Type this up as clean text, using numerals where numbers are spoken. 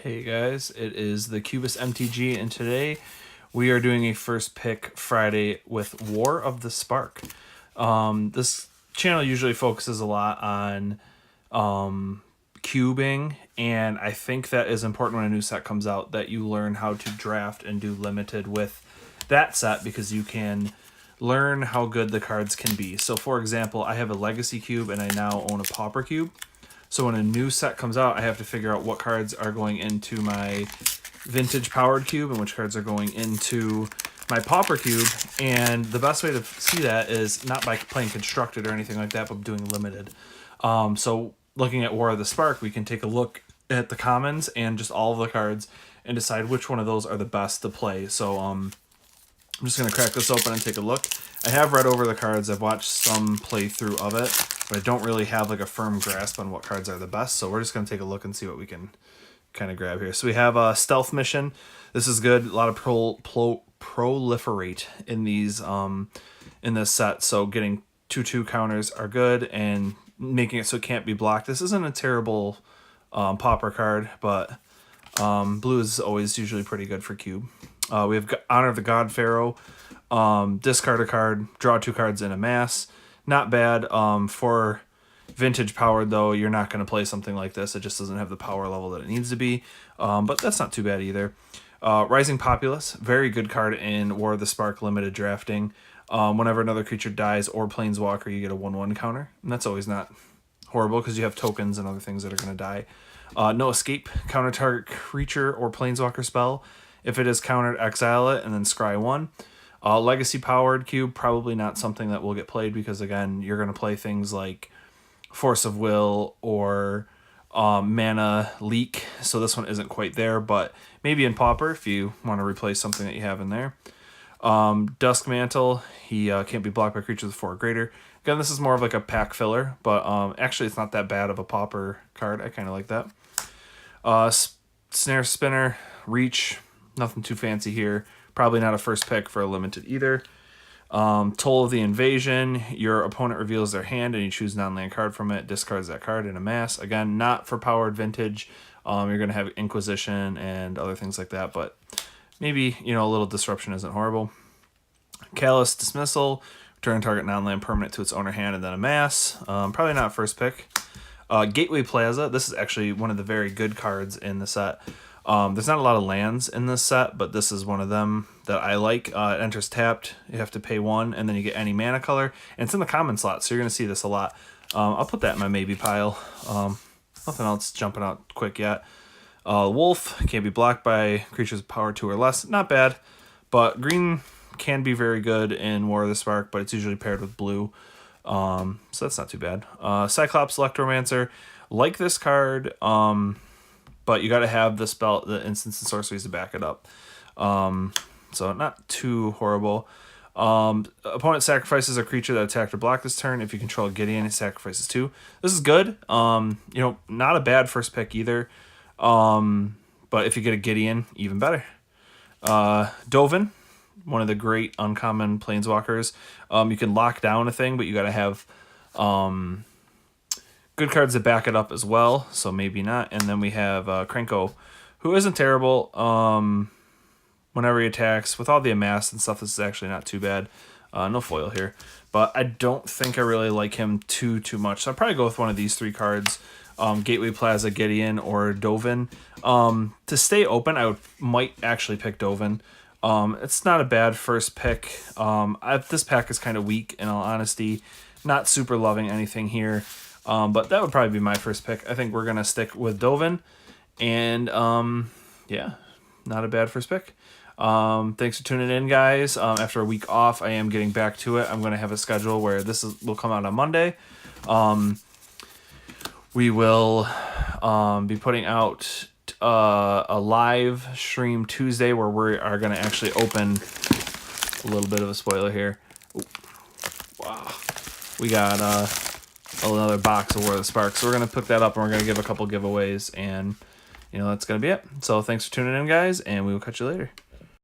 Hey guys, it is the Cubist MTG, and today we are doing a first pick Friday with War of the Spark. This channel usually focuses a lot on cubing, and I think that is important when a new set comes out, that you learn how to draft and do limited with that set, because you can learn how good the cards can be. So for example, I have a Legacy Cube and I now own a Pauper Cube. So when a new set comes out, I have to figure out what cards are going into my Vintage Powered Cube and which cards are going into my Pauper Cube. And the best way to see that is not by playing Constructed or anything like that, but doing Limited. So looking at War of the Spark, we can take a look at the commons and just all of the cards and decide which one of those are the best to play. So I'm just going to crack this open and take a look. I have read over the cards. I've watched some playthrough of it, but I don't really have like a firm grasp on what cards are the best. So we're just going to take a look and see what we can kind of grab here. So we have a Stealth Mission. This is good. A lot of proliferate in these in this set. So getting 2/2 counters are good and making it so it can't be blocked. This isn't a terrible Pauper card, but blue is always usually pretty good for cube. We have Honor of the God Pharaoh. Discard a card, draw 2 cards in a mass. Not bad. For Vintage Powered, though, you're not going to play something like this. It just doesn't have the power level that it needs to be. But that's not too bad either. Rising Populace, very good card in War of the Spark limited drafting. Whenever another creature dies or Planeswalker, you get a 1/1 counter. And that's always not horrible because you have tokens and other things that are going to die. No Escape, counter target creature or Planeswalker spell. If it is countered, exile it and then scry 1. Legacy Powered Cube, probably not something that will get played because, again, you're going to play things like Force of Will or Mana Leak, so this one isn't quite there, but maybe in Pauper if you want to replace something that you have in there. Dusk Mantle, he can't be blocked by creatures with 4 or greater. Again, this is more of like a pack filler, but actually it's not that bad of a Pauper card. I kind of like that. Snare Spinner, Reach, nothing too fancy here. Probably not a first pick for a limited either. Toll of the Invasion. Your opponent reveals their hand and you choose a non-land card from it. Discards that card in a mass. Again, not for powered Vintage. You're going to have Inquisition and other things like that, but maybe, a little disruption isn't horrible. Callous Dismissal. Return target non-land permanent to its owner hand and then a mass. Probably not first pick. Gateway Plaza. This is actually one of the very good cards in the set. There's not a lot of lands in this set, but this is one of them that I like. It enters tapped. You have to pay 1, and then you get any mana color. And it's in the common slot, so you're going to see this a lot. I'll put that in my maybe pile. Nothing else jumping out quick yet. Wolf can't be blocked by creatures with power 2 or less. Not bad, but green can be very good in War of the Spark, but it's usually paired with blue. So that's not too bad. Cyclops Electromancer. Like this card, but you got to have the spell, the instants and sorceries to back it up. So not too horrible. Opponent sacrifices a creature that attacked or blocked this turn. If you control Gideon, he sacrifices 2. This is good. Not a bad first pick either. But if you get a Gideon, even better. Dovin, one of the great uncommon planeswalkers. You can lock down a thing, but you got to have good cards that back it up as well, so maybe not. And then we have Krenko, who isn't terrible. Whenever he attacks, with all the amass and stuff, this is actually not too bad. No foil here, but I don't think I really like him too much. So I'll probably go with one of these 3 cards, Gateway Plaza, Gideon, or Dovin. To stay open, might actually pick Dovin. It's not a bad first pick. This pack is kind of weak, in all honesty. Not super loving anything here. But that would probably be my first pick. I think we're going to stick with Dovin. And, yeah, not a bad first pick. Thanks for tuning in, guys. After a week off, I am getting back to it. I'm going to have a schedule where will come out on Monday. We will be putting out a live stream Tuesday where we are going to actually open a little bit of a spoiler here. Ooh. Wow. We got another box of War of the Spark. So we're going to put that up and we're going to give a couple giveaways, and that's going to be it. So thanks for tuning in, guys, and we will catch you later.